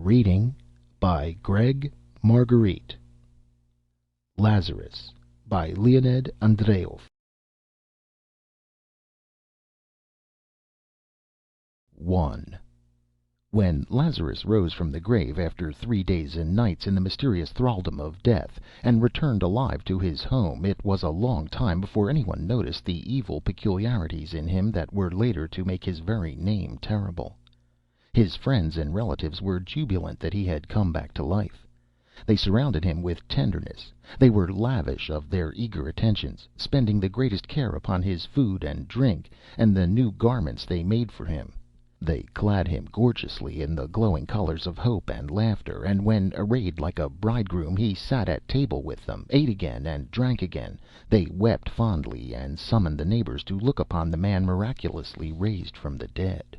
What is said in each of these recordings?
Reading by Greg Marguerite. Lazarus by Leonid Andreyev. 1. When Lazarus rose from the grave after 3 days and nights in the mysterious thraldom of death, and returned alive to his home, it was a long time before anyone noticed the evil peculiarities in him that were later to make his very name terrible. His friends and relatives were jubilant that he had come back to life. They surrounded him with tenderness. They were lavish of their eager attentions, spending the greatest care upon his food and drink, and the new garments they made for him. They clad him gorgeously in the glowing colors of hope and laughter, and when, arrayed like a bridegroom, he sat at table with them, ate again and drank again, they wept fondly and summoned the neighbors to look upon the man miraculously raised from the dead.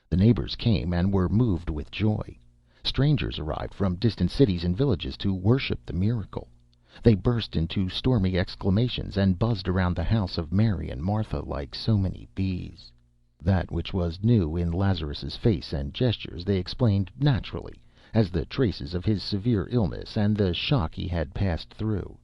The neighbors came and were moved with joy. Strangers arrived from distant cities and villages to worship the miracle. They burst into stormy exclamations and buzzed around the house of Mary and Martha like so many bees. That which was new in Lazarus's face and gestures they explained naturally as the traces of his severe illness and the shock he had passed through.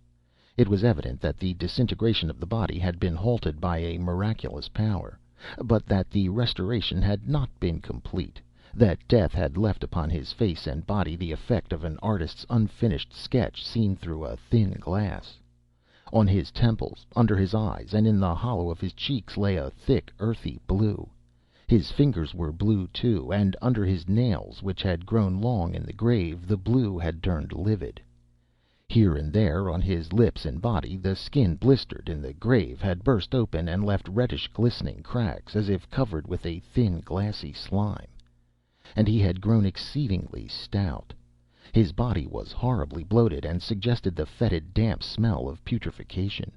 It was evident that the disintegration of the body had been halted by a miraculous power, but that the restoration had not been complete, that death had left upon his face and body the effect of an artist's unfinished sketch seen through a thin glass. On his temples, under his eyes, and in the hollow of his cheeks lay a thick, earthy blue. His fingers were blue, too, and under his nails, which had grown long in the grave, the blue had turned livid. Here and there on his lips and body the skin blistered in the grave had burst open and left reddish glistening cracks, as if covered with a thin glassy slime. And he had grown exceedingly stout. His body was horribly bloated and suggested the fetid damp smell of putrefaction.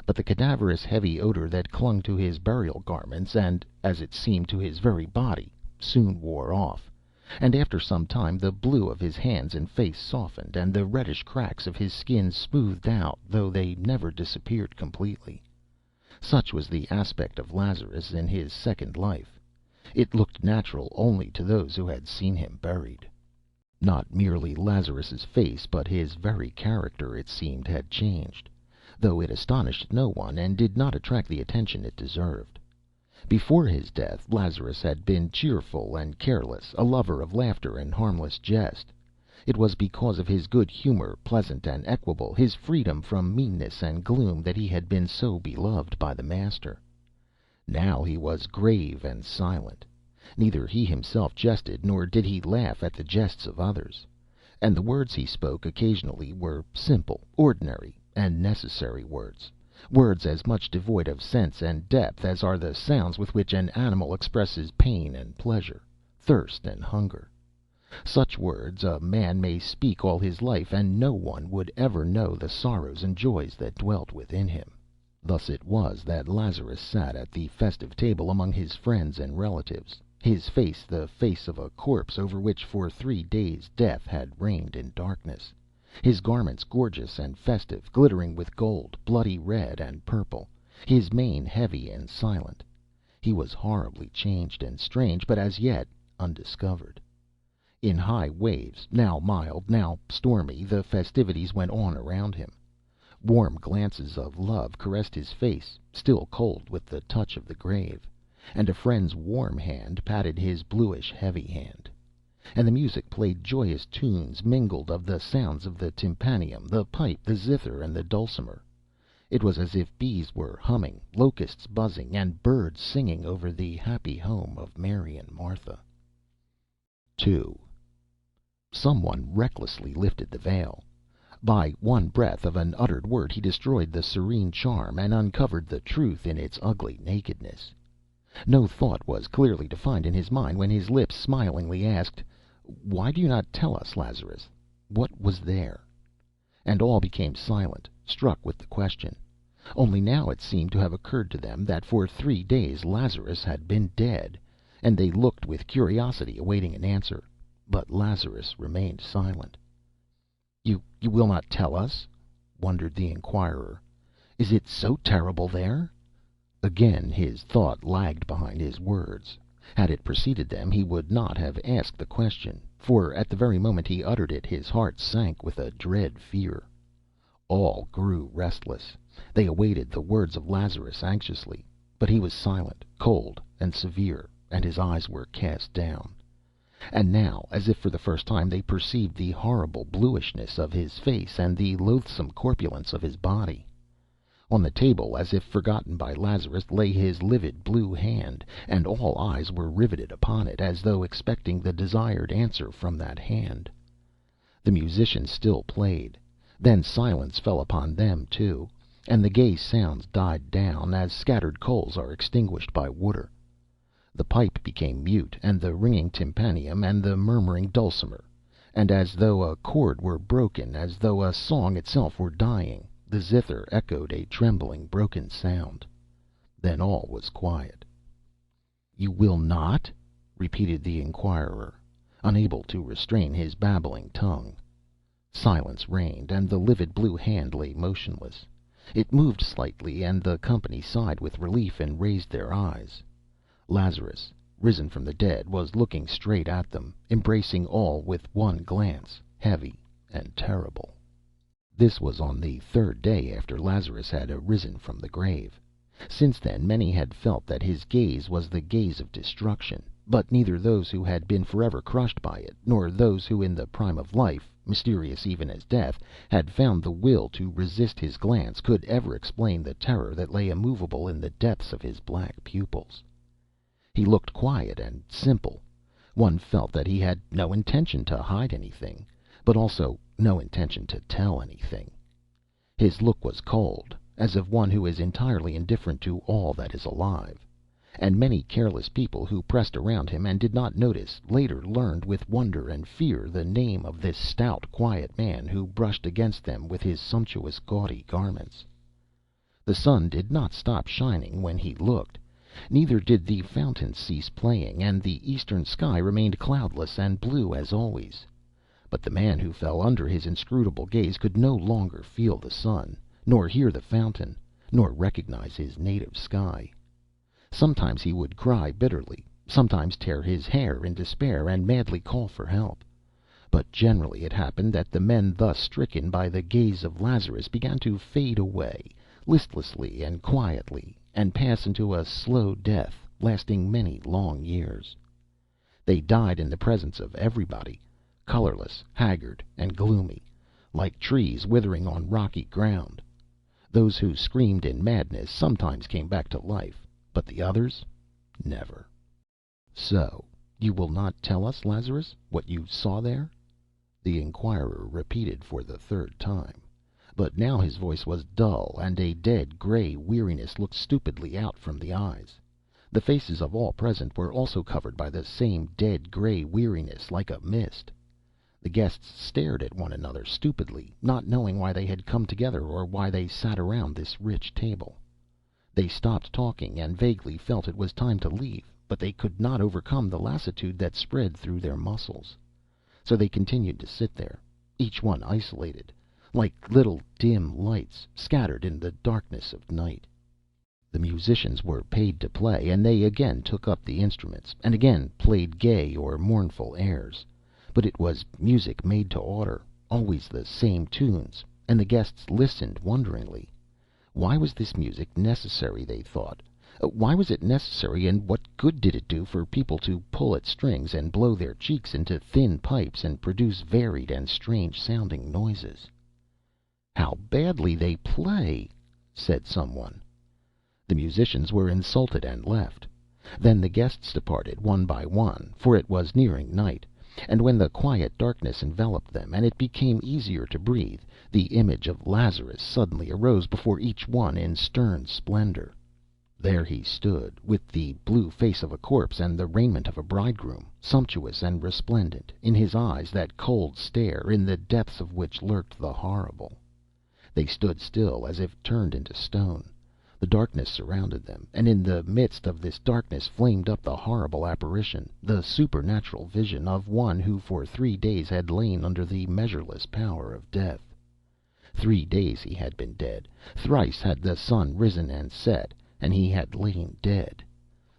But the cadaverous heavy odor that clung to his burial garments and, as it seemed, to his very body, soon wore off, and after some time the blue of his hands and face softened, and the reddish cracks of his skin smoothed out, though they never disappeared completely. Such was the aspect of Lazarus in his second life. It looked natural only to those who had seen him buried. Not merely Lazarus's face, but his very character, it seemed, had changed, though it astonished no one and did not attract the attention it deserved. Before his death Lazarus had been cheerful and careless, a lover of laughter and harmless jest. It was because of his good humor, pleasant and equable, his freedom from meanness and gloom, that he had been so beloved by the master. Now he was grave and silent. Neither he himself jested, nor did he laugh at the jests of others. And the words he spoke occasionally were simple, ordinary, and necessary words. Words as much devoid of sense and depth as are the sounds with which an animal expresses pain and pleasure, thirst and hunger. Such words a man may speak all his life, and no one would ever know the sorrows and joys that dwelt within him. Thus it was that Lazarus sat at the festive table among his friends and relatives, his face the face of a corpse over which for 3 days death had reigned in darkness, his garments gorgeous and festive, glittering with gold, bloody red and purple, his mien heavy and silent. He was horribly changed and strange, but as yet undiscovered. In high waves, now mild, now stormy, the festivities went on around him. Warm glances of love caressed his face, still cold with the touch of the grave, and a friend's warm hand patted his bluish heavy hand. And the music played joyous tunes mingled of the sounds of the tympanum, the pipe, the zither, and the dulcimer. It was as if bees were humming, locusts buzzing, and birds singing over the happy home of Mary and Martha. 2. Someone recklessly lifted the veil. By one breath of an uttered word he destroyed the serene charm, and uncovered the truth in its ugly nakedness. No thought was clearly defined in his mind when his lips smilingly asked, "Why do you not tell us, Lazarus? What was there?" And all became silent, struck with the question. Only now it seemed to have occurred to them that for 3 days Lazarus had been dead, and they looked with curiosity awaiting an answer. But Lazarus remained silent. You will not tell us?" wondered the inquirer. "Is it so terrible there?" Again his thought lagged behind his words. Had it preceded them, he would not have asked the question, for at the very moment he uttered it his heart sank with a dread fear. All grew restless. They awaited the words of Lazarus anxiously, but he was silent, cold, and severe, and his eyes were cast down. And now, as if for the first time, they perceived the horrible bluishness of his face and the loathsome corpulence of his body. On the table, as if forgotten by Lazarus, lay his livid blue hand, and all eyes were riveted upon it, as though expecting the desired answer from that hand. The musicians still played. Then silence fell upon them too, and the gay sounds died down, as scattered coals are extinguished by water. The pipe became mute, and the ringing tympanum, and the murmuring dulcimer, and as though a chord were broken, as though a song itself were dying, the zither echoed a trembling, broken sound. Then all was quiet. "You will not?" repeated the inquirer, unable to restrain his babbling tongue. Silence reigned, and the livid blue hand lay motionless. It moved slightly, and the company sighed with relief and raised their eyes. Lazarus, risen from the dead, was looking straight at them, embracing all with one glance, heavy and terrible. This was on the third day after Lazarus had arisen from the grave. Since then many had felt that his gaze was the gaze of destruction, but neither those who had been forever crushed by it, nor those who in the prime of life, mysterious even as death, had found the will to resist his glance, could ever explain the terror that lay immovable in the depths of his black pupils. He looked quiet and simple. One felt that he had no intention to hide anything, but also no intention to tell anything. His look was cold, as of one who is entirely indifferent to all that is alive. And many careless people who pressed around him and did not notice, later learned with wonder and fear the name of this stout, quiet man who brushed against them with his sumptuous, gaudy garments. The sun did not stop shining when he looked. Neither did the fountains cease playing, and the eastern sky remained cloudless and blue as always. But the man who fell under his inscrutable gaze could no longer feel the sun, nor hear the fountain, nor recognize his native sky. Sometimes he would cry bitterly, sometimes tear his hair in despair and madly call for help. But generally it happened that the men thus stricken by the gaze of Lazarus began to fade away, listlessly and quietly, and pass into a slow death, lasting many long years. They died in the presence of everybody, colorless, haggard, and gloomy, like trees withering on rocky ground. Those who screamed in madness sometimes came back to life, but the others, never. "So you will not tell us, Lazarus, what you saw there?" the inquirer repeated for the third time. But now his voice was dull, and a dead gray weariness looked stupidly out from the eyes. The faces of all present were also covered by the same dead gray weariness, like a mist. The guests stared at one another stupidly, not knowing why they had come together or why they sat around this rich table. They stopped talking and vaguely felt it was time to leave, but they could not overcome the lassitude that spread through their muscles. So they continued to sit there, each one isolated, like little dim lights scattered in the darkness of night. The musicians were paid to play, and they again took up the instruments, and again played gay or mournful airs. But it was music made to order, always the same tunes, and the guests listened wonderingly. Why was this music necessary, they thought? Why was it necessary, and what good did it do for people to pull at strings and blow their cheeks into thin pipes and produce varied and strange sounding noises? "How badly they play," said someone. The musicians were insulted and left. Then the guests departed one by one, for it was nearing night, and when the quiet darkness enveloped them, and it became easier to breathe, the image of Lazarus suddenly arose before each one in stern splendor. There he stood, with the blue face of a corpse and the raiment of a bridegroom, sumptuous and resplendent, in his eyes that cold stare, in the depths of which lurked the horrible. They stood still, as if turned into stone. The darkness surrounded them, and in the midst of this darkness flamed up the horrible apparition, the supernatural vision of one who for 3 days had lain under the measureless power of death. 3 days he had been dead. Thrice had the sun risen and set, and he had lain dead.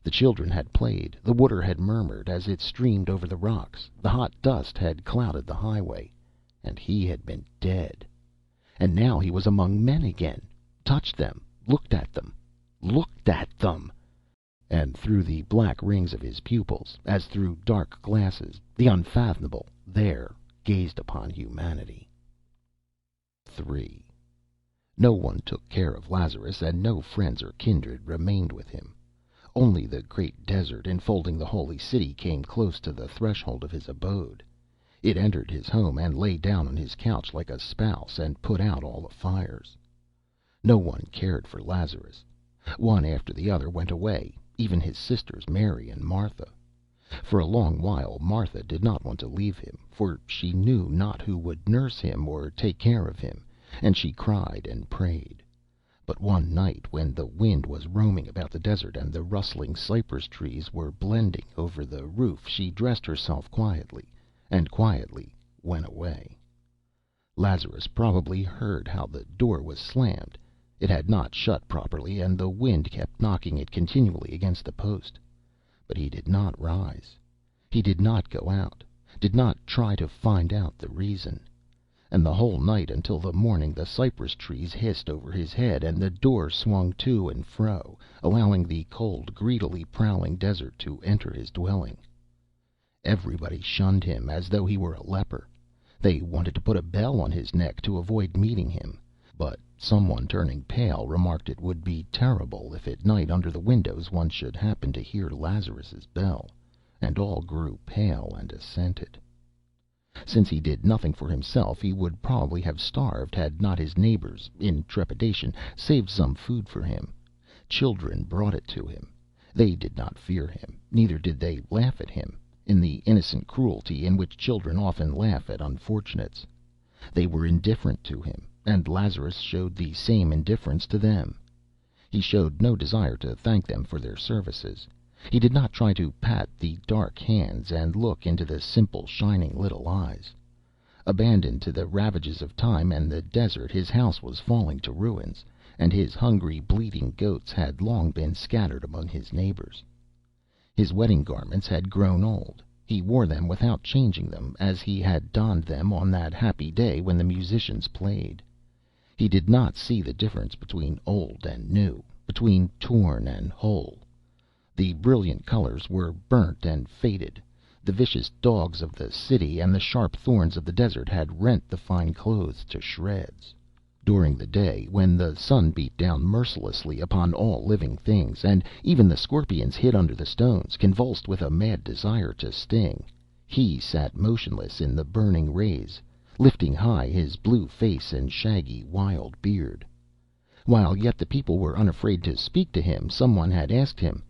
The children had played, the water had murmured as it streamed over the rocks, the hot dust had clouded the highway, and he had been dead. And now he was among men again, touched them, looked at them, looked at them! And through the black rings of his pupils, as through dark glasses, the unfathomable there gazed upon humanity. 3. No one took care of Lazarus, and no friends or kindred remained with him. Only the great desert enfolding the holy city came close to the threshold of his abode. It entered his home and lay down on his couch like a spouse, and put out all the fires. No one cared for Lazarus. One after the other went away, even his sisters Mary and Martha. For a long while Martha did not want to leave him, for she knew not who would nurse him or take care of him, and she cried and prayed. But one night, when the wind was roaming about the desert and the rustling cypress trees were blending over the roof, she dressed herself quietly, and quietly went away. Lazarus probably heard how the door was slammed. It had not shut properly, and the wind kept knocking it continually against the post. But he did not rise. He did not go out, did not try to find out the reason. And the whole night until the morning the cypress trees hissed over his head, and the door swung to and fro, allowing the cold, greedily prowling desert to enter his dwelling. Everybody shunned him as though he were a leper. They wanted to put a bell on his neck to avoid meeting him. But someone turning pale remarked it would be terrible if at night under the windows one should happen to hear Lazarus's bell, and all grew pale and assented. Since he did nothing for himself, he would probably have starved had not his neighbors, in trepidation, saved some food for him. Children brought it to him. They did not fear him, neither did they laugh at him, in the innocent cruelty in which children often laugh at unfortunates. They were indifferent to him, and Lazarus showed the same indifference to them. He showed no desire to thank them for their services. He did not try to pat the dark hands and look into the simple, shining little eyes. Abandoned to the ravages of time and the desert, his house was falling to ruins, and his hungry, bleating goats had long been scattered among his neighbors. His wedding garments had grown old. He wore them without changing them, as he had donned them on that happy day when the musicians played. He did not see the difference between old and new, between torn and whole. The brilliant colors were burnt and faded. The vicious dogs of the city and the sharp thorns of the desert had rent the fine clothes to shreds. During the day, when the sun beat down mercilessly upon all living things, and even the scorpions hid under the stones, convulsed with a mad desire to sting, he sat motionless in the burning rays, lifting high his blue face and shaggy, wild beard. While yet the people were unafraid to speak to him, someone had asked him,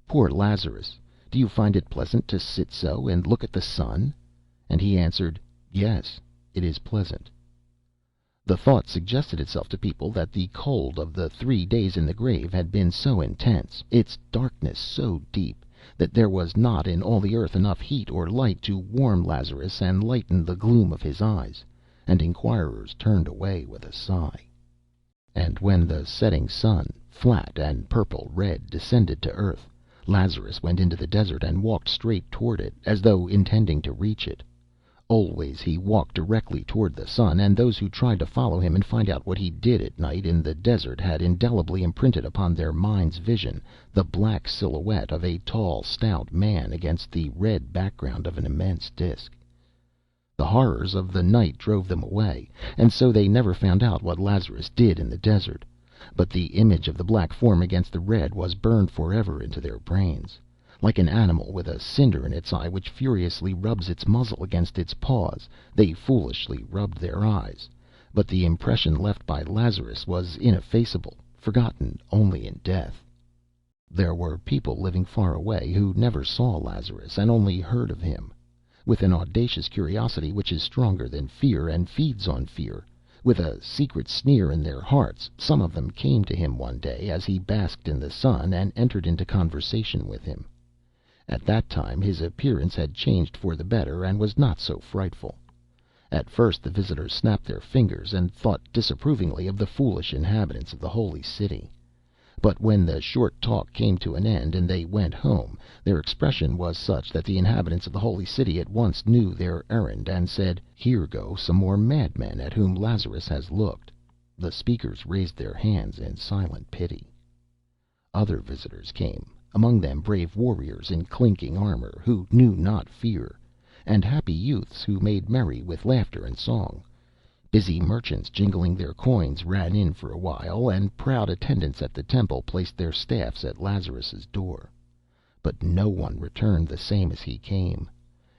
"Poor Lazarus, do you find it pleasant to sit so and look at the sun?" And he answered, "Yes, it is pleasant." The thought suggested itself to people that the cold of the 3 days in the grave had been so intense, its darkness so deep, that there was not in all the earth enough heat or light to warm Lazarus and lighten the gloom of his eyes, and inquirers turned away with a sigh. And when the setting sun, flat and purple red, descended to earth, Lazarus went into the desert and walked straight toward it, as though intending to reach it. Always he walked directly toward the sun, and those who tried to follow him and find out what he did at night in the desert had indelibly imprinted upon their mind's vision the black silhouette of a tall, stout man against the red background of an immense disk. The horrors of the night drove them away, and so they never found out what Lazarus did in the desert. But the image of the black form against the red was burned forever into their brains. Like an animal with a cinder in its eye which furiously rubs its muzzle against its paws, they foolishly rubbed their eyes. But the impression left by Lazarus was ineffaceable, forgotten only in death. There were people living far away who never saw Lazarus, and only heard of him. With an audacious curiosity which is stronger than fear and feeds on fear, with a secret sneer in their hearts, some of them came to him one day as he basked in the sun, and entered into conversation with him. At that time his appearance had changed for the better, and was not so frightful. At first the visitors snapped their fingers, and thought disapprovingly of the foolish inhabitants of the holy city. But when the short talk came to an end and they went home, their expression was such that the inhabitants of the holy city at once knew their errand, and said, "Here go some more madmen at whom Lazarus has looked." The speakers raised their hands in silent pity. Other visitors came, among them brave warriors in clinking armor, who knew not fear, and happy youths who made merry with laughter and song. Busy merchants jingling their coins ran in for a while, and proud attendants at the temple placed their staffs at Lazarus's door. But no one returned the same as he came.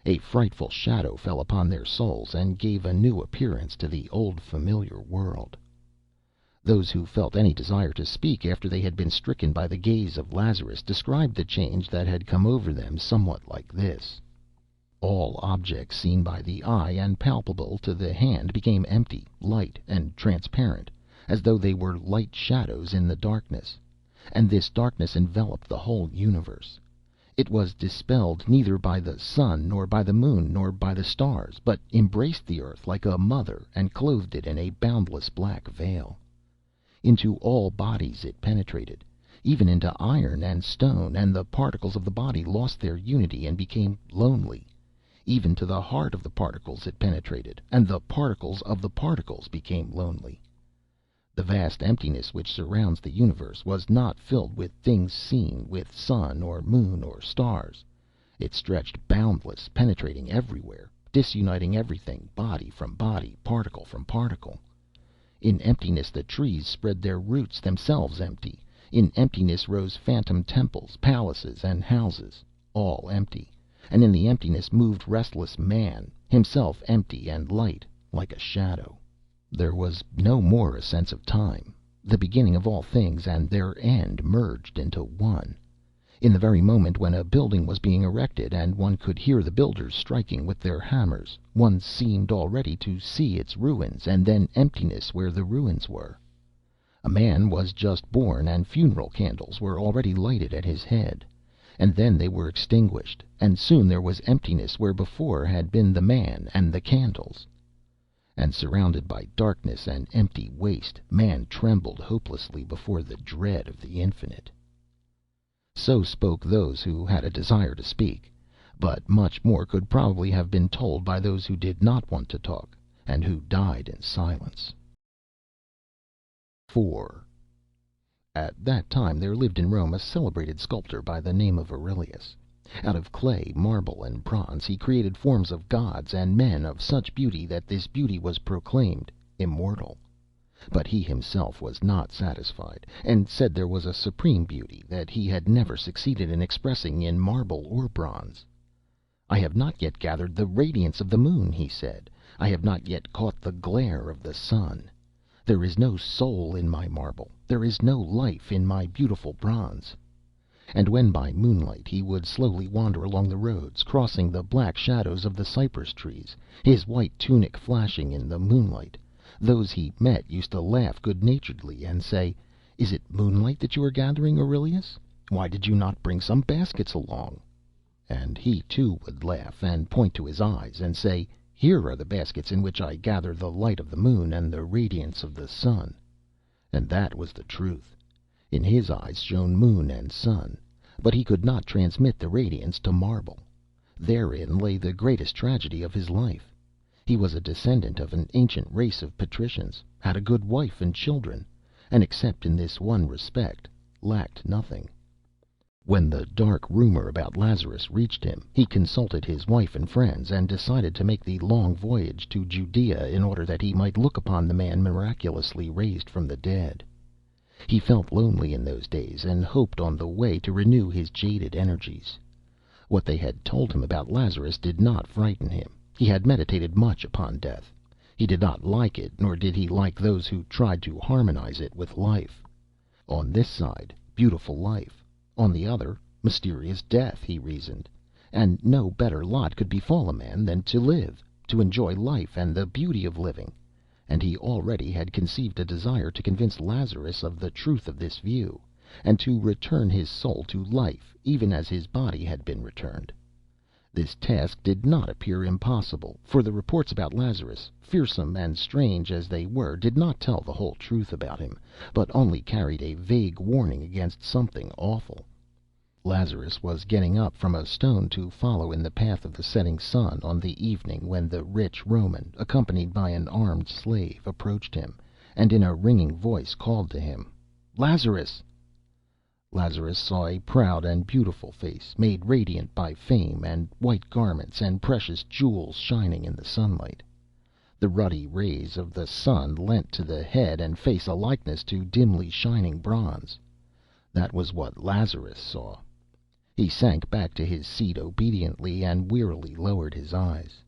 A frightful shadow fell upon their souls and gave a new appearance to the old familiar world. Those who felt any desire to speak after they had been stricken by the gaze of Lazarus described the change that had come over them somewhat like this. All objects seen by the eye and palpable to the hand became empty, light, and transparent, as though they were light shadows in the darkness. And this darkness enveloped the whole universe. It was dispelled neither by the sun, nor by the moon, nor by the stars, but embraced the earth like a mother and clothed it in a boundless black veil. Into all bodies it penetrated, even into iron and stone, and the particles of the body lost their unity and became lonely. Even to the heart of the particles it penetrated, and the particles of the particles became lonely. The vast emptiness which surrounds the universe was not filled with things seen, with sun or moon or stars. It stretched boundless, penetrating everywhere, disuniting everything, body from body, particle from particle. In emptiness the trees spread their roots, themselves empty. In emptiness rose phantom temples, palaces, and houses, all empty. And in the emptiness moved restless man, himself empty and light, like a shadow. There was no more a sense of time. The beginning of all things and their end merged into one. In the very moment when a building was being erected, and one could hear the builders striking with their hammers, one seemed already to see its ruins, and then emptiness where the ruins were. A man was just born, and funeral candles were already lighted at his head. And then they were extinguished, and soon there was emptiness where before had been the man and the candles. And surrounded by darkness and empty waste, man trembled hopelessly before the dread of the infinite. So spoke those who had a desire to speak, but much more could probably have been told by those who did not want to talk, and who died in silence. 4. At that time there lived in Rome a celebrated sculptor by the name of Aurelius. Out of clay, marble, and bronze he created forms of gods and men of such beauty that this beauty was proclaimed immortal. But he himself was not satisfied, and said there was a supreme beauty that he had never succeeded in expressing in marble or bronze. "I have not yet gathered the radiance of the moon," he said. "I have not yet caught the glare of the sun. There is no soul in my marble, there is no life in my beautiful bronze." And when by moonlight he would slowly wander along the roads, crossing the black shadows of the cypress trees, his white tunic flashing in the moonlight, those he met used to laugh good naturedly and say, "Is it moonlight that you are gathering, Aurelius? Why did you not bring some baskets along?" And he too would laugh, and point to his eyes, and say, "Here are the baskets in which I gather the light of the moon and the radiance of the sun." And that was the truth. In his eyes shone moon and sun, but he could not transmit the radiance to marble. Therein lay the greatest tragedy of his life. He was a descendant of an ancient race of patricians, had a good wife and children, and except in this one respect, lacked nothing. When the dark rumor about Lazarus reached him, he consulted his wife and friends, and decided to make the long voyage to Judea in order that he might look upon the man miraculously raised from the dead. He felt lonely in those days, and hoped on the way to renew his jaded energies. What they had told him about Lazarus did not frighten him. He had meditated much upon death. He did not like it, nor did he like those who tried to harmonize it with life. On this side, beautiful life; on the other, mysterious death, he reasoned. And no better lot could befall a man than to live, to enjoy life and the beauty of living. And he already had conceived a desire to convince Lazarus of the truth of this view, and to return his soul to life, even as his body had been returned. This task did not appear impossible, for the reports about Lazarus, fearsome and strange as they were, did not tell the whole truth about him, but only carried a vague warning against something awful. Lazarus was getting up from a stone to follow in the path of the setting sun on the evening when the rich Roman, accompanied by an armed slave, approached him, and in a ringing voice called to him, "Lazarus!" Lazarus saw a proud and beautiful face, made radiant by fame, and white garments and precious jewels shining in the sunlight. The ruddy rays of the sun lent to the head and face a likeness to dimly shining bronze. That was what Lazarus saw. He sank back to his seat obediently, and wearily lowered his eyes.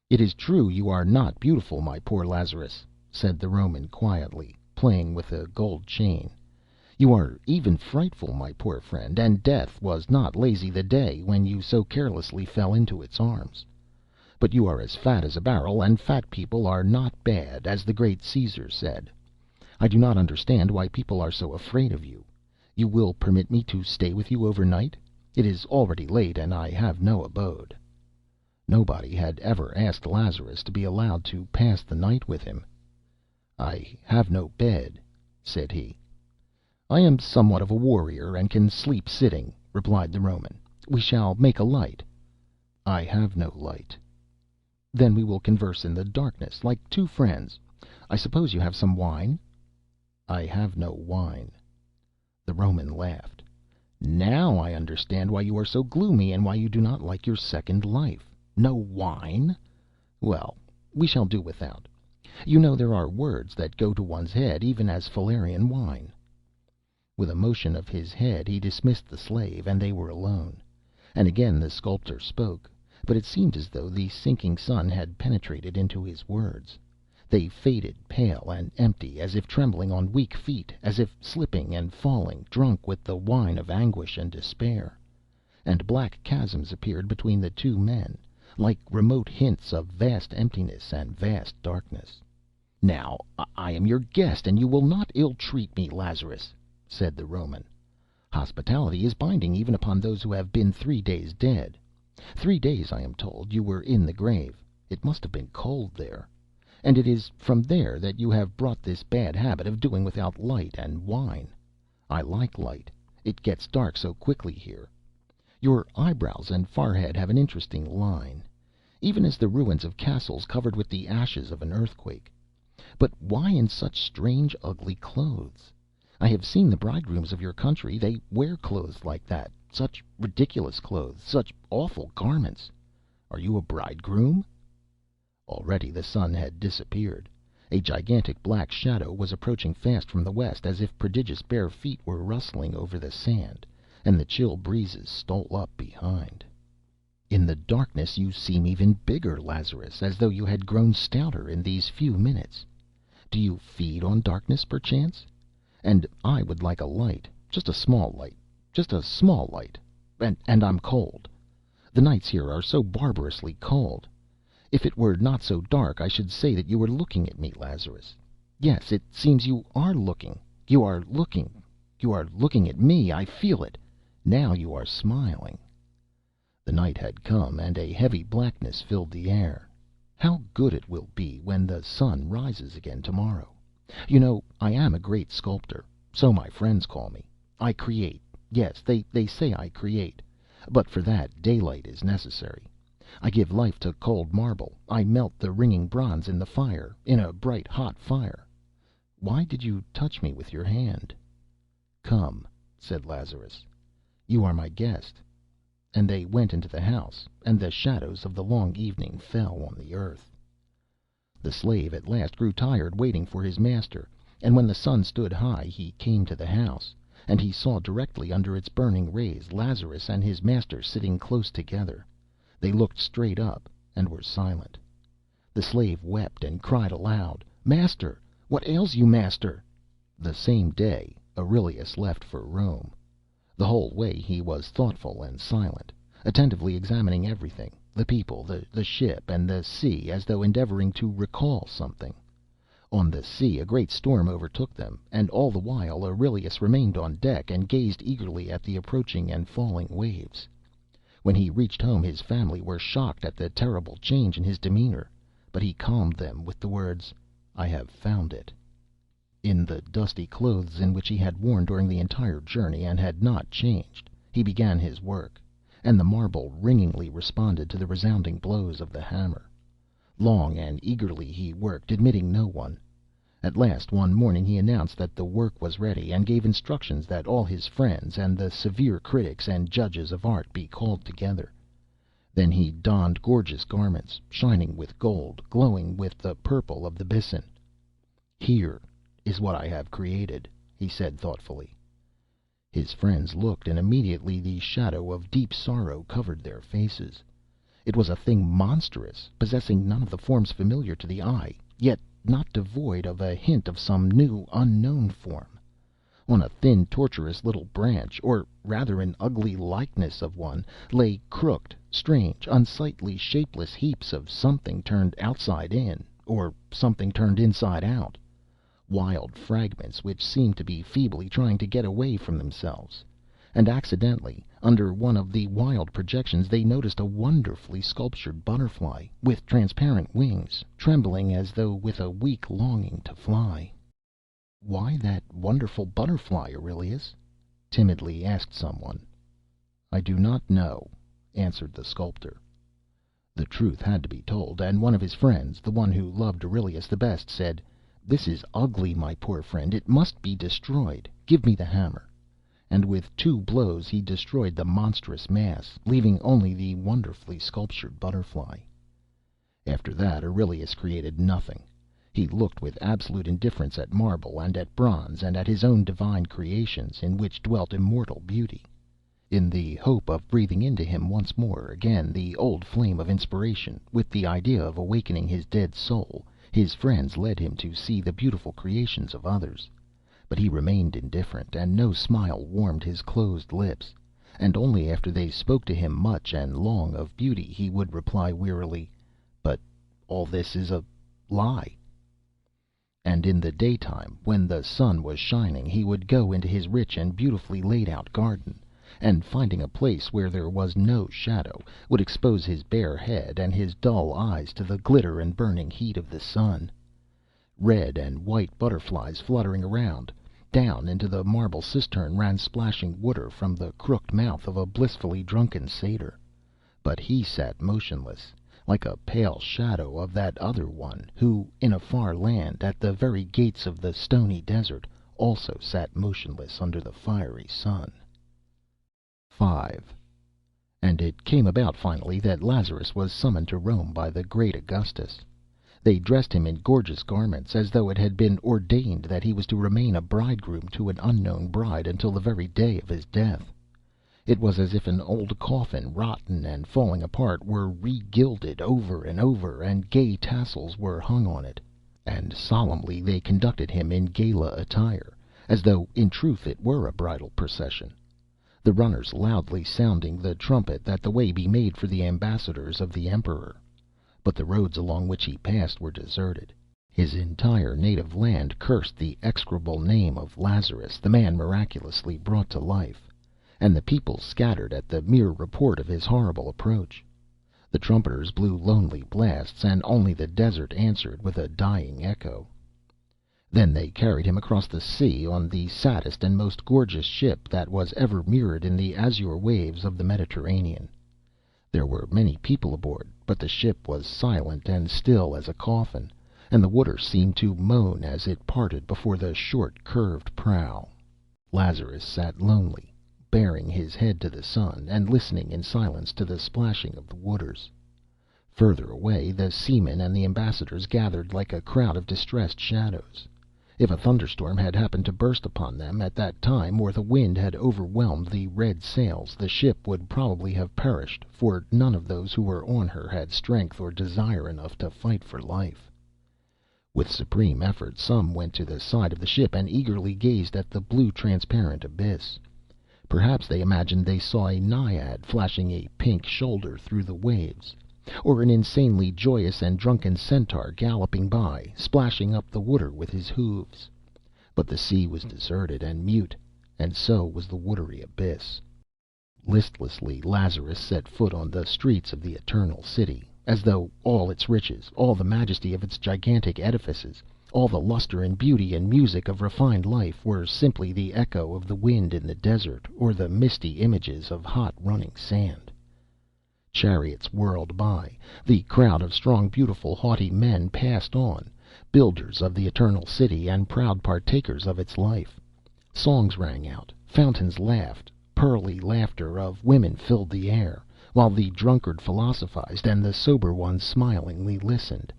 "It is true you are not beautiful, my poor Lazarus," said the Roman quietly, playing with a gold chain. "You are even frightful, my poor friend, and death was not lazy the day when you so carelessly fell into its arms. But you are as fat as a barrel, and fat people are not bad, as the great Caesar said. I do not understand why people are so afraid of you. You will permit me to stay with you overnight? It is already late, and I have no abode." Nobody had ever asked Lazarus to be allowed to pass the night with him. "I have no bed," said he. "I am somewhat of a warrior, and can sleep sitting," replied the Roman. "We shall make a light." "I have no light." "Then we will converse in the darkness, like two friends. I suppose you have some wine?" "I have no wine." The Roman laughed. "Now I understand why you are so gloomy, and why you do not like your second life. No wine? Well, we shall do without. You know there are words that go to one's head, even as Falernian wine." With a motion of his head he dismissed the slave, and they were alone. And again the sculptor spoke, but it seemed as though the sinking sun had penetrated into his words. They faded pale and empty, as if trembling on weak feet, as if slipping and falling, drunk with the wine of anguish and despair. And black chasms appeared between the two men, like remote hints of vast emptiness and vast darkness. "Now I am your guest, and you will not ill treat me, Lazarus," said the Roman. "Hospitality is binding even upon those who have been 3 days dead. 3 days, I am told, you were in the grave. It must have been cold there. And it is from there that you have brought this bad habit of doing without light and wine. I like light. It gets dark so quickly here. Your eyebrows and forehead have an interesting line, even as the ruins of castles covered with the ashes of an earthquake. But why in such strange, ugly clothes? I have seen the bridegrooms of your country. They wear clothes like that. Such ridiculous clothes, such awful garments. Are you a bridegroom?" Already the sun had disappeared. A gigantic black shadow was approaching fast from the west, as if prodigious bare feet were rustling over the sand, and the chill breezes stole up behind. "In the darkness you seem even bigger, Lazarus, as though you had grown stouter in these few minutes. Do you feed on darkness, perchance? And I would like a light, just a small light, just a small light. And I'm cold. The nights here are so barbarously cold. If it were not so dark, I should say that you were looking at me, Lazarus. Yes, it seems you are looking. You are looking. You are looking at me. I feel it. Now you are smiling." The night had come, and a heavy blackness filled the air. How good it will be when the sun rises again tomorrow. You know, I am a great sculptor. So my friends call me. I create. Yes, they say I create. But for that, daylight is necessary. I give life to cold marble. I melt the ringing bronze in the fire, in a bright hot fire. Why did you touch me with your hand?" "Come," said Lazarus. "You are my guest." And they went into the house, and the shadows of the long evening fell on the earth. The slave at last grew tired waiting for his master, and when the sun stood high he came to the house, and he saw directly under its burning rays Lazarus and his master sitting close together. They looked straight up, and were silent. The slave wept and cried aloud, "Master! What ails you, master?" The same day Aurelius left for Rome. The whole way he was thoughtful and silent, attentively examining everything, the people, the ship, and the sea, as though endeavoring to recall something. On the sea a great storm overtook them, and all the while Aurelius remained on deck and gazed eagerly at the approaching and falling waves. When he reached home his family were shocked at the terrible change in his demeanor, but he calmed them with the words, "I have found it." In the dusty clothes in which he had worn during the entire journey, and had not changed, he began his work, and the marble ringingly responded to the resounding blows of the hammer. Long and eagerly he worked, admitting no one. At last, one morning, he announced that the work was ready, and gave instructions that all his friends, and the severe critics and judges of art, be called together. Then he donned gorgeous garments, shining with gold, glowing with the purple of the bison. "Here is what I have created," he said thoughtfully. His friends looked, and immediately the shadow of deep sorrow covered their faces. It was a thing monstrous, possessing none of the forms familiar to the eye, yet not devoid of a hint of some new, unknown form. On a thin, tortuous little branch, or rather an ugly likeness of one, lay crooked, strange, unsightly, shapeless heaps of something turned outside in, or something turned inside out. Wild fragments which seemed to be feebly trying to get away from themselves. And accidentally, under one of the wild projections, they noticed a wonderfully sculptured butterfly, with transparent wings, trembling as though with a weak longing to fly. "Why that wonderful butterfly, Aurelius?" timidly asked someone. "I do not know," answered the sculptor. The truth had to be told, and one of his friends, the one who loved Aurelius the best, said, "This is ugly, my poor friend. It must be destroyed. Give me the hammer." And with 2 blows he destroyed the monstrous mass, leaving only the wonderfully sculptured butterfly. After that Aurelius created nothing. He looked with absolute indifference at marble and at bronze, and at his own divine creations, in which dwelt immortal beauty. In the hope of breathing into him once more again the old flame of inspiration, with the idea of awakening his dead soul, his friends led him to see the beautiful creations of others. But he remained indifferent, and no smile warmed his closed lips, and only after they spoke to him much and long of beauty he would reply wearily, "But all this is a lie." And in the daytime, when the sun was shining, he would go into his rich and beautifully laid out garden, and finding a place where there was no shadow, would expose his bare head and his dull eyes to the glitter and burning heat of the sun. Red and white butterflies fluttering around. Down into the marble cistern ran splashing water from the crooked mouth of a blissfully drunken satyr. But he sat motionless, like a pale shadow of that other one, who, in a far land, at the very gates of the stony desert, also sat motionless under the fiery sun. 5. And it came about finally that Lazarus was summoned to Rome by the great Augustus. They dressed him in gorgeous garments, as though it had been ordained that he was to remain a bridegroom to an unknown bride until the very day of his death. It was as if an old coffin, rotten and falling apart, were re-gilded over and over, and gay tassels were hung on it. And solemnly they conducted him in gala attire, as though in truth it were a bridal procession, the runners loudly sounding the trumpet that the way be made for the ambassadors of the Emperor. But the roads along which he passed were deserted. His entire native land cursed the execrable name of Lazarus, the man miraculously brought to life, and the people scattered at the mere report of his horrible approach. The trumpeters blew lonely blasts, and only the desert answered with a dying echo. Then they carried him across the sea on the saddest and most gorgeous ship that was ever mirrored in the azure waves of the Mediterranean. There were many people aboard, but the ship was silent and still as a coffin, and the water seemed to moan as it parted before the short curved prow. Lazarus sat lonely, baring his head to the sun, and listening in silence to the splashing of the waters. Further away, the seamen and the ambassadors gathered like a crowd of distressed shadows. If a thunderstorm had happened to burst upon them at that time, or the wind had overwhelmed the red sails, the ship would probably have perished, for none of those who were on her had strength or desire enough to fight for life. With supreme effort some went to the side of the ship and eagerly gazed at the blue transparent abyss. Perhaps they imagined they saw a naiad flashing a pink shoulder through the waves, or an insanely joyous and drunken centaur galloping by, splashing up the water with his hooves. But the sea was deserted and mute, and so was the watery abyss. Listlessly Lazarus set foot on the streets of the Eternal City, as though all its riches, all the majesty of its gigantic edifices, all the luster and beauty and music of refined life, were simply the echo of the wind in the desert, or the misty images of hot running sand. Chariots whirled by, the crowd of strong, beautiful, haughty men passed on, builders of the Eternal City and proud partakers of its life. Songs rang out, fountains laughed, pearly laughter of women filled the air, while the drunkard philosophized and the sober ones smilingly listened.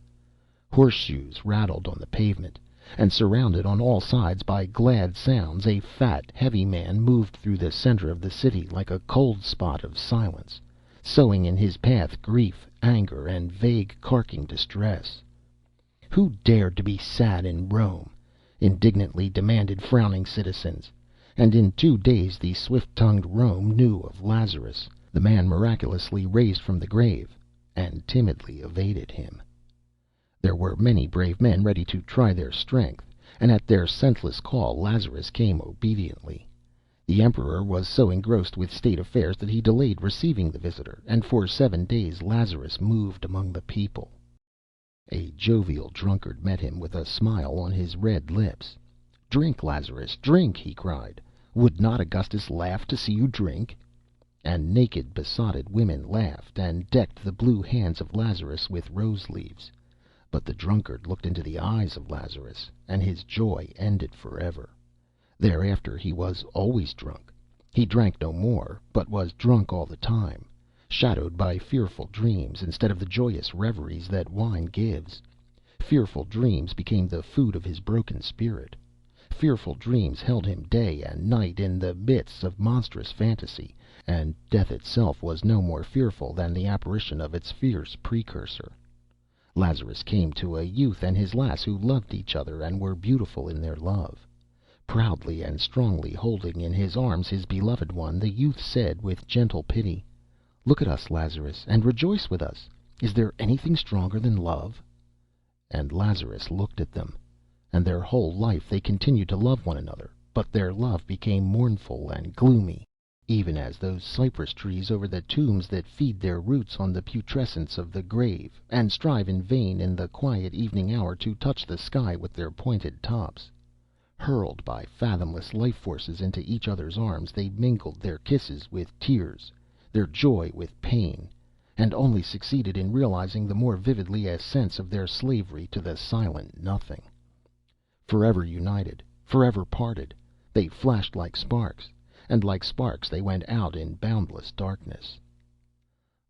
Horseshoes rattled on the pavement, and surrounded on all sides by glad sounds, a fat, heavy man moved through the center of the city like a cold spot of silence, sowing in his path grief, anger, and vague, carking distress. Who dared to be sad in Rome? Indignantly demanded frowning citizens. And in 2 days the swift-tongued Rome knew of Lazarus, the man miraculously raised from the grave, and timidly evaded him. There were many brave men ready to try their strength, and at their senseless call Lazarus came obediently. The Emperor was so engrossed with state affairs that he delayed receiving the visitor, and for 7 days Lazarus moved among the people. A jovial drunkard met him with a smile on his red lips. "Drink, Lazarus, drink!" he cried. "Would not Augustus laugh to see you drink?" And naked, besotted women laughed, and decked the blue hands of Lazarus with rose leaves. But the drunkard looked into the eyes of Lazarus, and his joy ended forever. Thereafter he was always drunk. He drank no more, but was drunk all the time, shadowed by fearful dreams instead of the joyous reveries that wine gives. Fearful dreams became the food of his broken spirit. Fearful dreams held him day and night in the midst of monstrous fantasy, and death itself was no more fearful than the apparition of its fierce precursor. Lazarus came to a youth and his lass who loved each other and were beautiful in their love. Proudly and strongly holding in his arms his beloved one, the youth said with gentle pity, "Look at us, Lazarus, and rejoice with us. Is there anything stronger than love?" And Lazarus looked at them. And their whole life they continued to love one another, but their love became mournful and gloomy, even as those cypress trees over the tombs that feed their roots on the putrescence of the grave, and strive in vain in the quiet evening hour to touch the sky with their pointed tops. Hurled by fathomless life forces into each other's arms, they mingled their kisses with tears, their joy with pain, and only succeeded in realizing the more vividly a sense of their slavery to the silent Nothing. Forever united, forever parted, they flashed like sparks, and like sparks they went out in boundless darkness.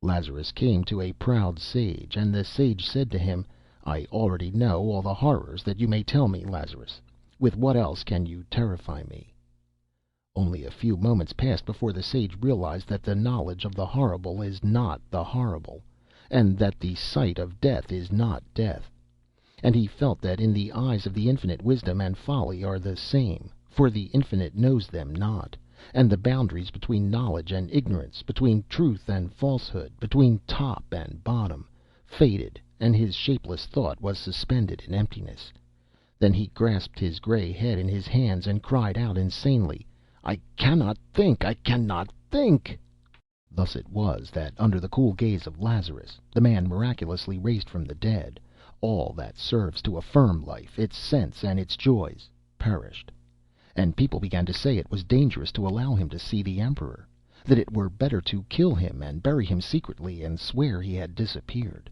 Lazarus came to a proud sage, and the sage said to him, "I already know all the horrors that you may tell me, Lazarus. With what else can you terrify me?" Only a few moments passed before the sage realized that the knowledge of the horrible is not the horrible, and that the sight of death is not death. And he felt that in the eyes of the Infinite wisdom and folly are the same, for the Infinite knows them not, and the boundaries between knowledge and ignorance, between truth and falsehood, between top and bottom, faded, and his shapeless thought was suspended in emptiness. Then he grasped his gray head in his hands and cried out insanely, "I cannot think! I cannot think!" Thus it was that under the cool gaze of Lazarus, the man miraculously raised from the dead, all that serves to affirm life, its sense and its joys, perished. And people began to say it was dangerous to allow him to see the Emperor, that it were better to kill him and bury him secretly and swear he had disappeared.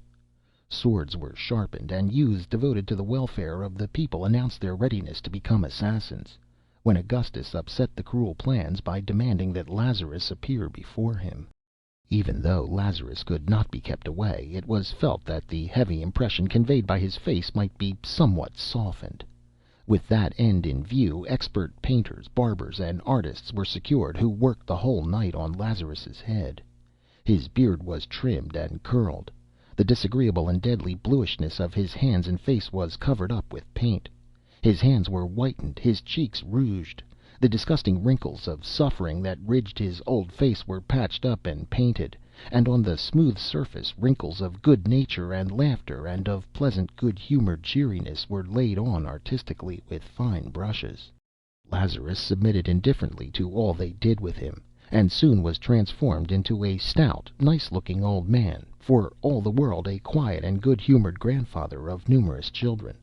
Swords were sharpened, and youths devoted to the welfare of the people announced their readiness to become assassins, when Augustus upset the cruel plans by demanding that Lazarus appear before him. Even though Lazarus could not be kept away, it was felt that the heavy impression conveyed by his face might be somewhat softened. With that end in view, expert painters, barbers, and artists were secured, who worked the whole night on Lazarus's head. His beard was trimmed and curled. The disagreeable and deadly bluishness of his hands and face was covered up with paint. His hands were whitened, his cheeks rouged. The disgusting wrinkles of suffering that ridged his old face were patched up and painted, and on the smooth surface wrinkles of good nature and laughter and of pleasant good-humored cheeriness were laid on artistically with fine brushes. Lazarus submitted indifferently to all they did with him, and soon was transformed into a stout, nice-looking old man, for all the world a quiet and good-humored grandfather of numerous children.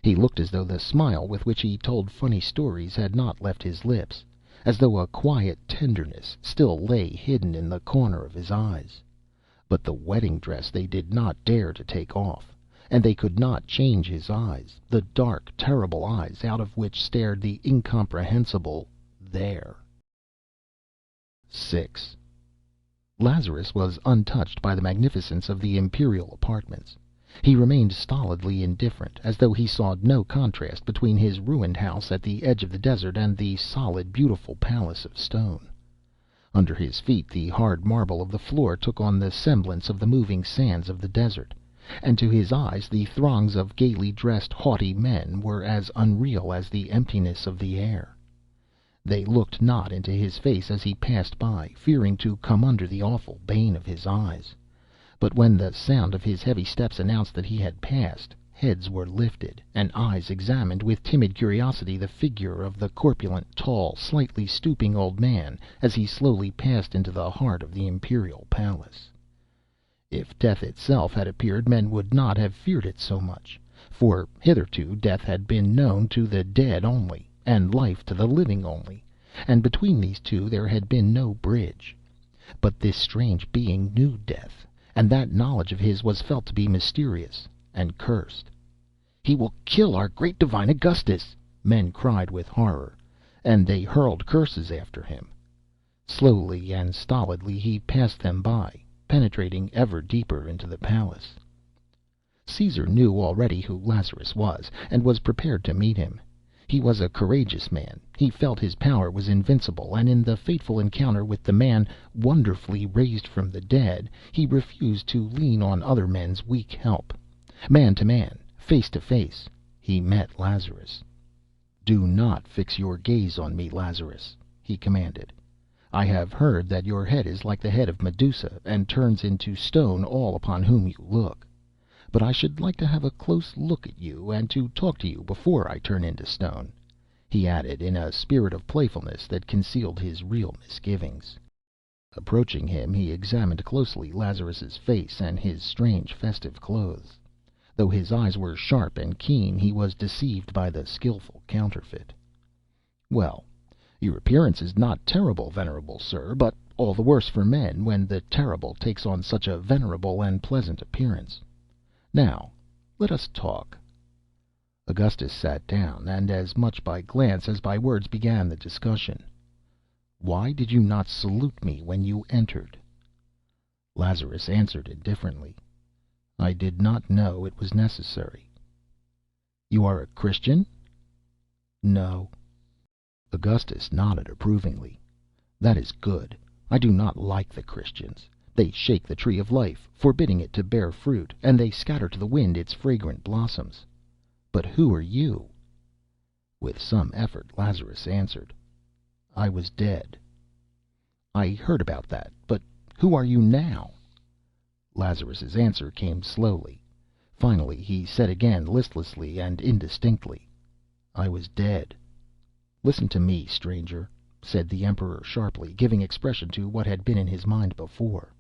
He looked as though the smile with which he told funny stories had not left his lips, as though a quiet tenderness still lay hidden in the corner of his eyes. But the wedding dress they did not dare to take off, and they could not change his eyes, the dark, terrible eyes out of which stared the incomprehensible there. 6. Lazarus was untouched by the magnificence of the imperial apartments. He remained stolidly indifferent, as though he saw no contrast between his ruined house at the edge of the desert and the solid, beautiful palace of stone. Under his feet the hard marble of the floor took on the semblance of the moving sands of the desert, and to his eyes the throngs of gaily dressed, haughty men were as unreal as the emptiness of the air. They looked not into his face as he passed by, fearing to come under the awful bane of his eyes. But when the sound of his heavy steps announced that he had passed, heads were lifted, and eyes examined with timid curiosity the figure of the corpulent, tall, slightly stooping old man as he slowly passed into the heart of the imperial palace. If death itself had appeared, men would not have feared it so much, for hitherto death had been known to the dead only, and life to the living only, and between these two there had been no bridge. But this strange being knew death, and that knowledge of his was felt to be mysterious and cursed. "He will kill our great divine Augustus!" men cried with horror, and they hurled curses after him. Slowly and stolidly he passed them by, penetrating ever deeper into the palace. Caesar knew already who Lazarus was, and was prepared to meet him. He was a courageous man. He felt his power was invincible, and in the fateful encounter with the man wonderfully raised from the dead, he refused to lean on other men's weak help. Man to man, face to face, he met Lazarus. "Do not fix your gaze on me, Lazarus," he commanded. "I have heard that your head is like the head of Medusa, and turns into stone all upon whom you look. But I should like to have a close look at you, and to talk to you before I turn into stone," he added, in a spirit of playfulness that concealed his real misgivings. Approaching him, he examined closely Lazarus's face and his strange festive clothes. Though his eyes were sharp and keen, he was deceived by the skilful counterfeit. "Well, your appearance is not terrible, venerable sir, but all the worse for men when the terrible takes on such a venerable and pleasant appearance. Now, let us talk." Augustus sat down, and as much by glance as by words began the discussion. "Why did you not salute me when you entered?" Lazarus answered indifferently. "I did not know it was necessary." "You are a Christian?" "No." Augustus nodded approvingly. "That is good. I do not like the Christians. They shake the tree of life, forbidding it to bear fruit, and they scatter to the wind its fragrant blossoms. But who are you?" With some effort Lazarus answered, "I was dead." "I heard about that, but who are you now?" Lazarus's answer came slowly. Finally he said again, listlessly and indistinctly, "I was dead." "Listen to me, stranger," said the Emperor sharply, giving expression to what had been in his mind before.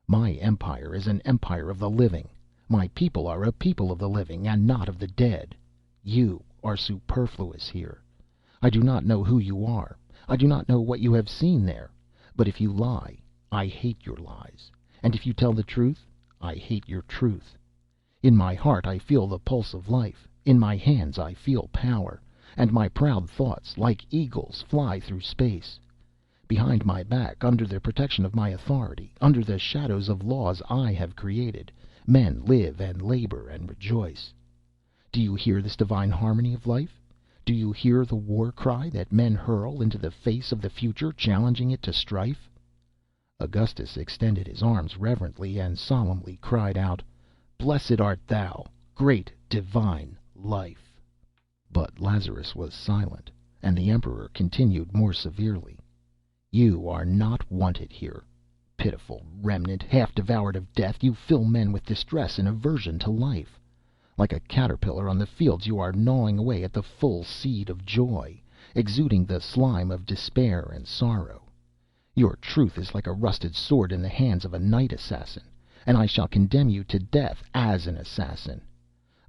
"My empire is an empire of the living. My people are a people of the living, and not of the dead. You are superfluous here. I do not know who you are. I do not know what you have seen there. But if you lie, I hate your lies. And if you tell the truth, I hate your truth. In my heart I feel the pulse of life. In my hands I feel power. And my proud thoughts, like eagles, fly through space. Behind my back, under the protection of my authority, under the shadows of laws I have created, men live and labor and rejoice. Do you hear this divine harmony of life? Do you hear the war cry that men hurl into the face of the future, challenging it to strife?" Augustus extended his arms reverently and solemnly cried out, "Blessed art thou, great divine life!" But Lazarus was silent, and the Emperor continued more severely, "You are not wanted here. Pitiful remnant, half devoured of death, you fill men with distress and aversion to life. Like a caterpillar on the fields, you are gnawing away at the full seed of joy, exuding the slime of despair and sorrow. Your truth is like a rusted sword in the hands of a night assassin, and I shall condemn you to death as an assassin.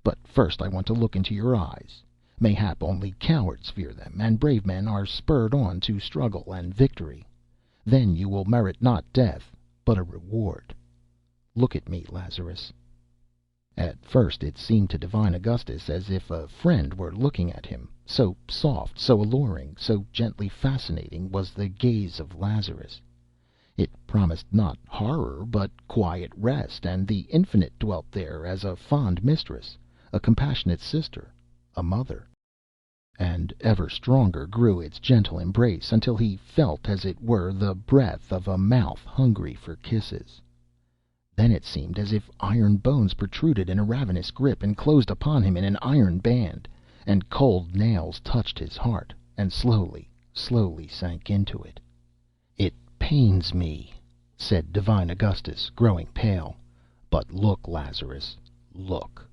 But first I want to look into your eyes. Mayhap only cowards fear them, and brave men are spurred on to struggle and victory. Then you will merit not death, but a reward. Look at me, Lazarus." At first it seemed to divine Augustus as if a friend were looking at him, so soft, so alluring, so gently fascinating was the gaze of Lazarus. It promised not horror, but quiet rest, and the Infinite dwelt there as a fond mistress, a compassionate sister, a mother. And ever stronger grew its gentle embrace, until he felt, as it were, the breath of a mouth hungry for kisses. Then it seemed as if iron bones protruded in a ravenous grip and closed upon him in an iron band, and cold nails touched his heart, and slowly, slowly sank into it. "It pains me," said divine Augustus, growing pale. "But look, Lazarus, look."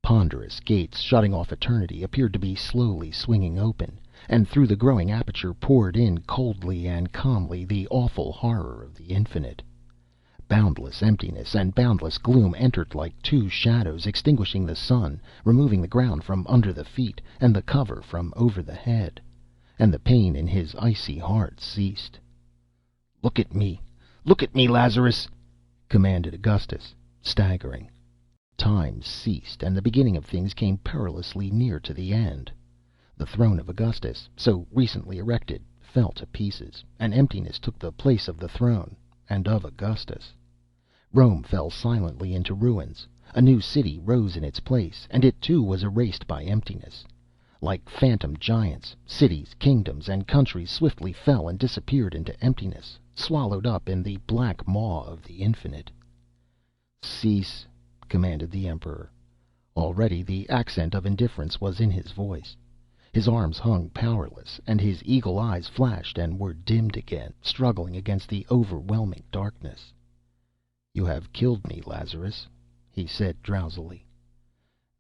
Ponderous gates, shutting off eternity, appeared to be slowly swinging open, and through the growing aperture poured in coldly and calmly the awful horror of the Infinite. Boundless emptiness and boundless gloom entered like two shadows, extinguishing the sun, removing the ground from under the feet, and the cover from over the head. And the pain in his icy heart ceased. Look at me, Lazarus!" commanded Augustus, staggering. Time ceased, and the beginning of things came perilously near to the end. The throne of Augustus, so recently erected, fell to pieces, and emptiness took the place of the throne and of Augustus. Rome fell silently into ruins. A new city rose in its place, and it too was erased by emptiness. Like phantom giants, cities, kingdoms, and countries swiftly fell and disappeared into emptiness, swallowed up in the black maw of the Infinite. "Cease," commanded the Emperor. Already the accent of indifference was in his voice. His arms hung powerless, and his eagle eyes flashed and were dimmed again, struggling against the overwhelming darkness. "You have killed me, Lazarus," he said drowsily.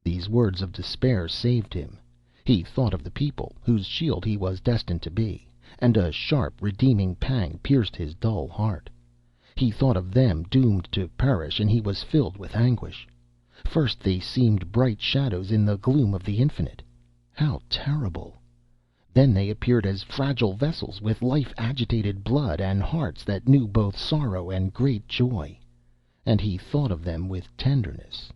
These words of despair saved him. He thought of the people, whose shield he was destined to be, and a sharp, redeeming pang pierced his dull heart. He thought of them doomed to perish, and he was filled with anguish. First they seemed bright shadows in the gloom of the Infinite. How terrible! Then they appeared as fragile vessels with life-agitated blood, and hearts that knew both sorrow and great joy. And he thought of them with tenderness.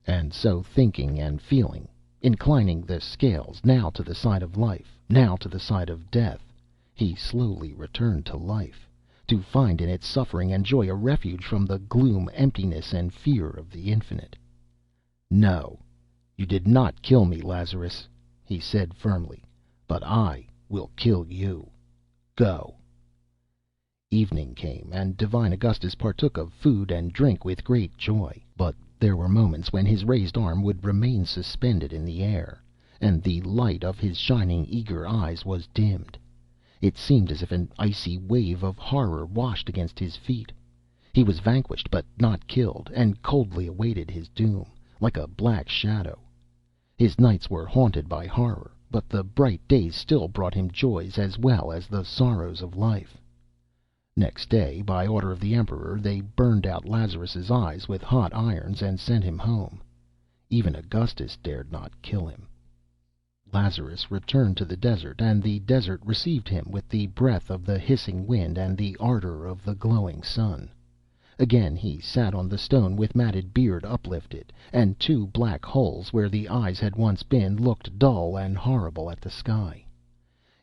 And so, thinking and feeling, inclining the scales now to the side of life, now to the side of death, he slowly returned to life, to find in its suffering and joy a refuge from the gloom, emptiness, and fear of the Infinite. "No, you did not kill me, Lazarus," he said firmly, "but I will kill you. Go." Evening came, and divine Augustus partook of food and drink with great joy. But there were moments when his raised arm would remain suspended in the air, and the light of his shining, eager eyes was dimmed. It seemed as if an icy wave of horror washed against his feet. He was vanquished but not killed, and coldly awaited his doom, like a black shadow. His nights were haunted by horror, but the bright days still brought him joys as well as the sorrows of life. Next day, by order of the Emperor, they burned out Lazarus's eyes with hot irons and sent him home. Even Augustus dared not kill him. Lazarus returned to the desert, and the desert received him with the breath of the hissing wind and the ardor of the glowing sun. Again he sat on the stone with matted beard uplifted, and two black holes where the eyes had once been looked dull and horrible at the sky.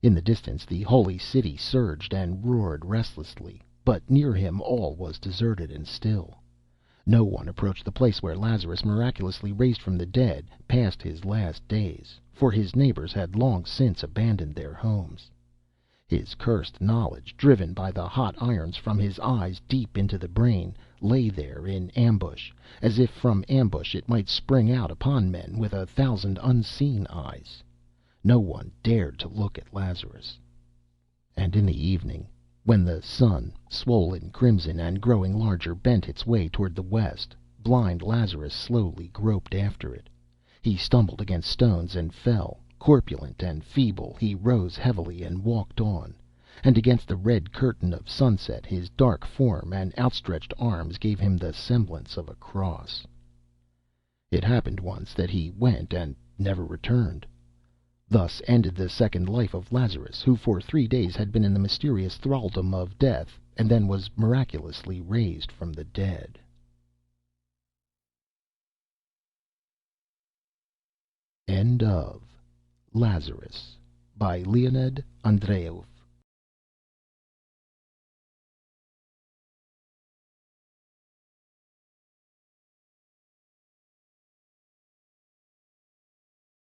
In the distance the holy city surged and roared restlessly, but near him all was deserted and still. No one approached the place where Lazarus, miraculously raised from the dead, passed his last days, for his neighbors had long since abandoned their homes. His cursed knowledge, driven by the hot irons from his eyes deep into the brain, lay there in ambush, as if from ambush it might spring out upon men with 1,000 unseen eyes. No one dared to look at Lazarus. And in the evening, when the sun, swollen crimson and growing larger, bent its way toward the west, blind Lazarus slowly groped after it. He stumbled against stones and fell. Corpulent and feeble, he rose heavily and walked on. and against the red curtain of sunset his dark form and outstretched arms gave him the semblance of a cross. It happened once that he went and never returned. Thus ended the second life of Lazarus, who for 3 days had been in the mysterious thraldom of death, and then was miraculously raised from the dead. End of Lazarus by Leonid Andreyev.